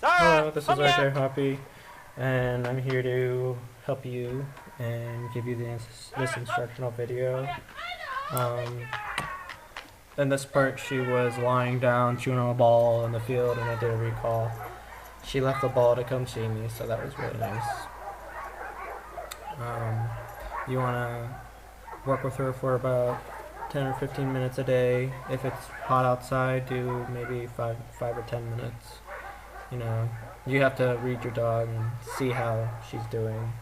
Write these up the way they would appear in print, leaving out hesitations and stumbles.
Hello, this is Hoppe, and I'm here to help you and give you this instructional video. In this part, she was lying down, chewing on a ball in the field, and I did a recall. She left the ball to come see me, so that was really nice. You want to work with her for about 10 or 15 minutes a day. If it's hot outside, do maybe 5 or 10 minutes. You know, you have to read your dog and see how she's doing.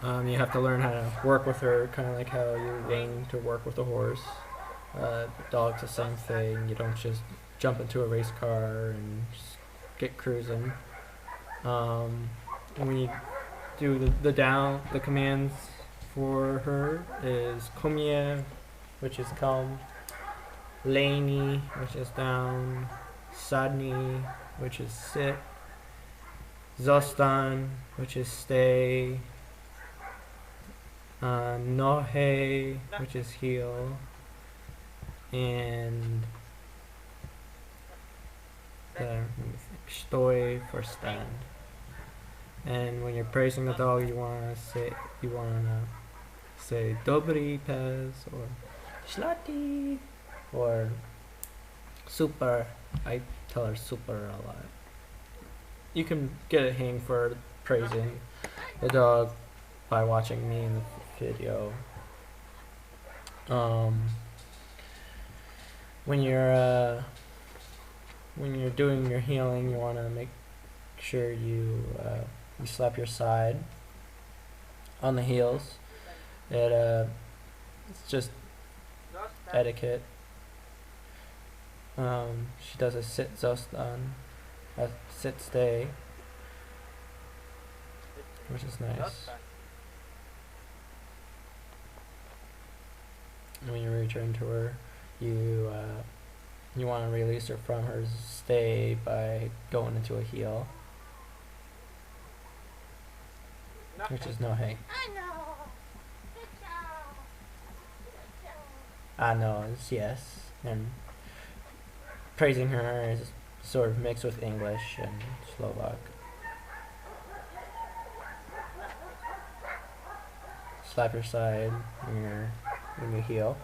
You have to learn how to work with her, kind of like how you learn to work with a horse. Dog's the same thing. You don't just jump into a race car and just get cruising. When you do the commands for her is komie, which is come, leni, which is down, sadni, which is sit, zostan, which is stay, nohe, which is heel, and stoi for stand. And when you're praising the dog, you wanna say dobry pes or shlati or super. I tell her super a lot. You can get a hang for praising the dog by watching me in the video. When you're doing your healing, you want to make sure you slap your side on the heels. It's just etiquette. She does a sit zostan, a sit stay, which is nice. And when you return to her, you want to release her from her stay by going into a heel, which is no hey. I know is yes, and praising her is sort of mixed with English and Slovak. Slap your side when you heel.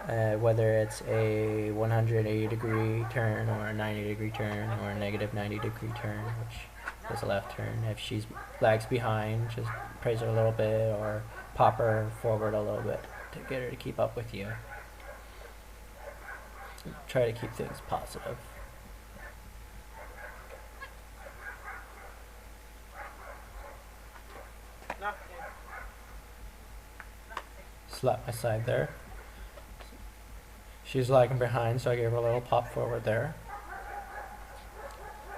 Whether it's a 180 degree turn or a 90 degree turn or a negative 90 degree turn, which is a left turn. If she's lags behind, just praise her a little bit or pop her forward a little bit to get her to keep up with you. Try to keep things positive. Slap my side there. She's lagging behind, so I gave her a little pop forward there.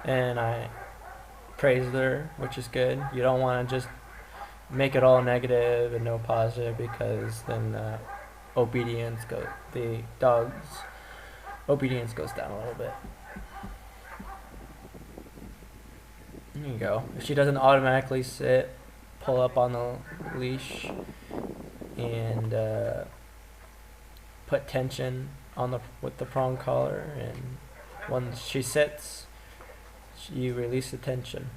And I praised her, which is good. You don't want to just make it all negative and no positive, because then the dog's obedience goes down a little bit. There you go. If she doesn't automatically sit, pull up on the leash and put tension on with the prong collar, and once she sits, you release the tension.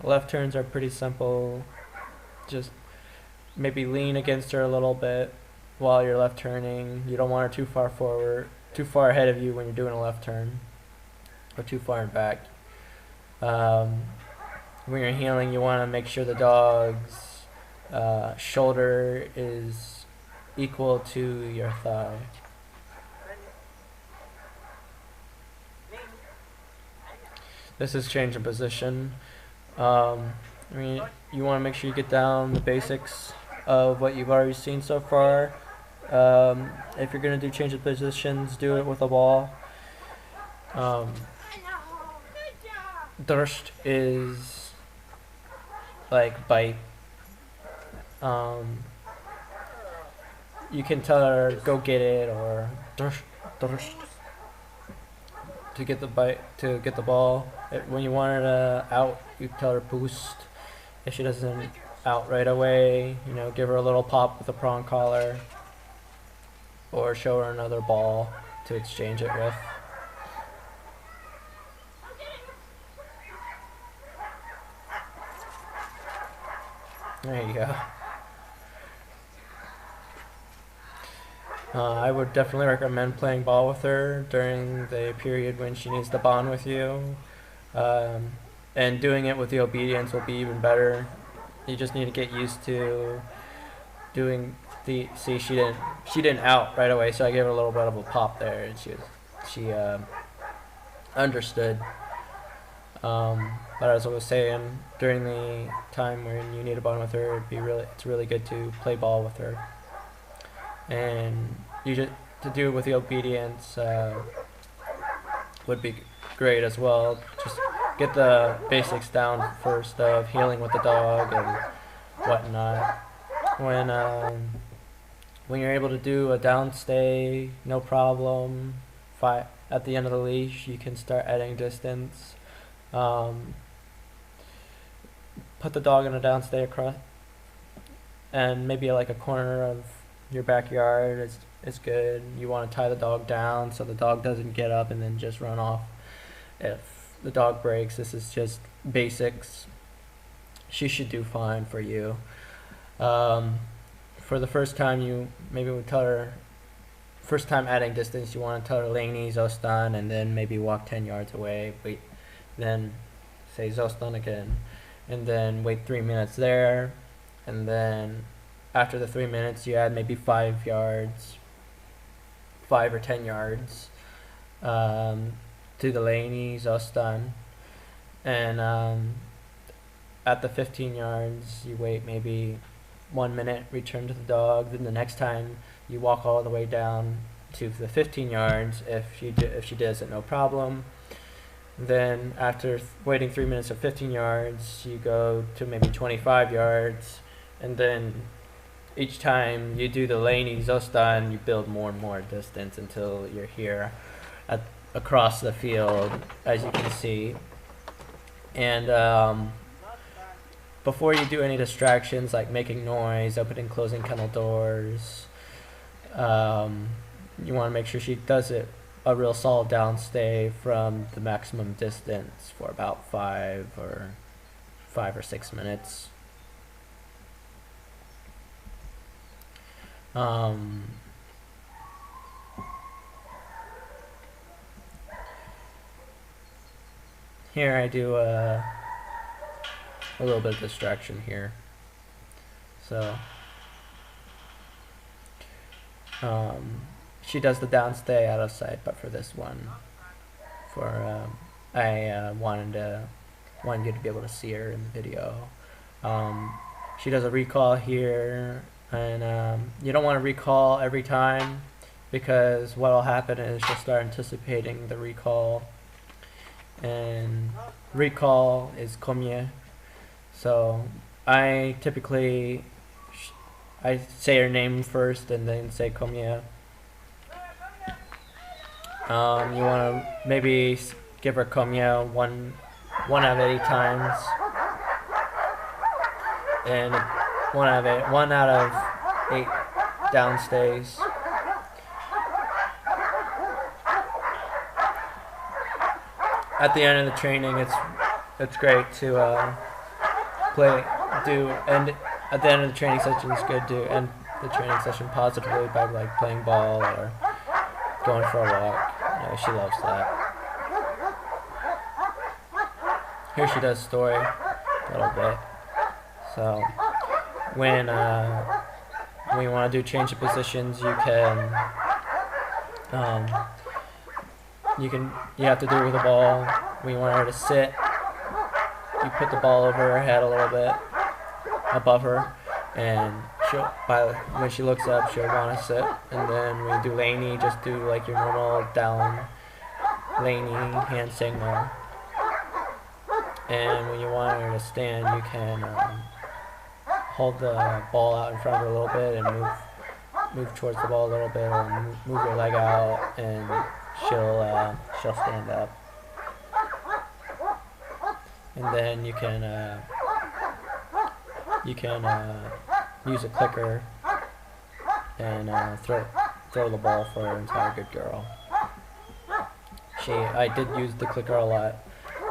Left turns are pretty simple. Just maybe lean against her a little bit while you're left turning. You don't want her too far forward, too far ahead of you when you're doing a left turn, or too far in back. When you're healing, you want to make sure the dog's shoulder is equal to your thigh. This is change in position. You want to make sure you get down the basics of what you've already seen so far. If you're going to do change of positions, do it with a ball. Durst is like bite. You can tell her go get it, or durst to get the ball. When you want her to out, you tell her boost. If she doesn't out right away, give her a little pop with a prong collar, or show her another ball to exchange it with. There you go. I would definitely recommend playing ball with her during the period when she needs to bond with you. And doing it with the obedience will be even better. You just need to get used to doing the. See, she didn't out right away, so I gave her a little bit of a pop there, and she understood. But as I was saying, during the time when you need to bond with her, it's really good to play ball with her. And to do it with the obedience would be great as well. Just get the basics down first of healing with the dog and whatnot. When you're able to do a downstay, no problem. At the end of the leash, you can start adding distance. Put the dog in a downstay across, and maybe like a corner of your backyard is good. You want to tie the dog down so the dog doesn't get up and then just run off. If the dog breaks, this is just basics. She should do fine for you. For the first time, you maybe would tell her, first time adding distance, you want to tell her Laney, Zostan, and then maybe walk 10 yards away. Wait, then say Zostan again, and then wait 3 minutes there, and then after the 3 minutes, you add maybe 5 yards, 5 or 10 yards to the Laney, Zostan, and at the 15 yards, you wait maybe 1 minute, return to the dog. Then the next time, you walk all the way down to the 15 yards. If she does it, no problem. Then after waiting 3 minutes or 15 yards, you go to maybe 25 yards, and then each time you do the Laney Zostan, you build more and more distance until you're here across the field, as you can see. And before you do any distractions like making noise, opening, closing kennel doors, you want to make sure she does it a real solid downstay from the maximum distance for about 5 or 6 minutes. Here I do a little bit of distraction here. So she does the downstay out of sight, but for this one, I wanted you to be able to see her in the video. She does a recall here, and you don't want to recall every time, because what will happen is she'll start anticipating the recall, and recall is komye. So I typically I say her name first and then say komye. You want to maybe give her komye one out of 8 times, and 1 out of 8 downstays. At the end of the training, it's great to and at the end of the training session, it's good to end the training session positively by like playing ball or going for a walk. You know, she loves that. Here she does story a little bit. So when you want to do change of positions, you have to do it with a ball. When you want her to sit, you put the ball over her head a little bit above her, and when she looks up, she'll want to sit. And then when you do Laney, just do like your normal down Laney hand signal. And when you want her to stand, you can hold the ball out in front of her a little bit and move towards the ball a little bit, or move your leg out, and she'll stand up. And then you can use a clicker and throw the ball for her entire good girl. I did use the clicker a lot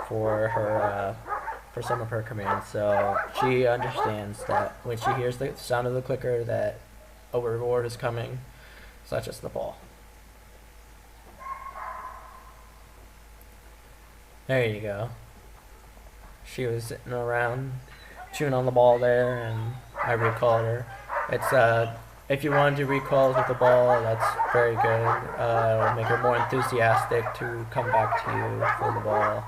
for her for some of her commands, so she understands that when she hears the sound of the clicker that a reward is coming, such as the ball. There you go. She was sitting around chewing on the ball there, and I recalled her. It's if you wanted to recall with the ball, that's very good. It'll make her more enthusiastic to come back to you for the ball.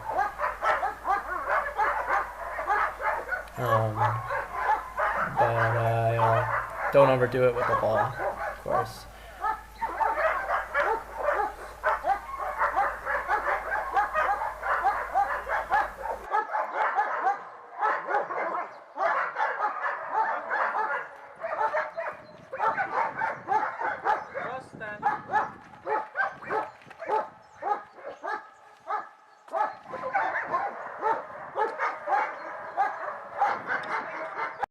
But don't overdo it with the ball, of course.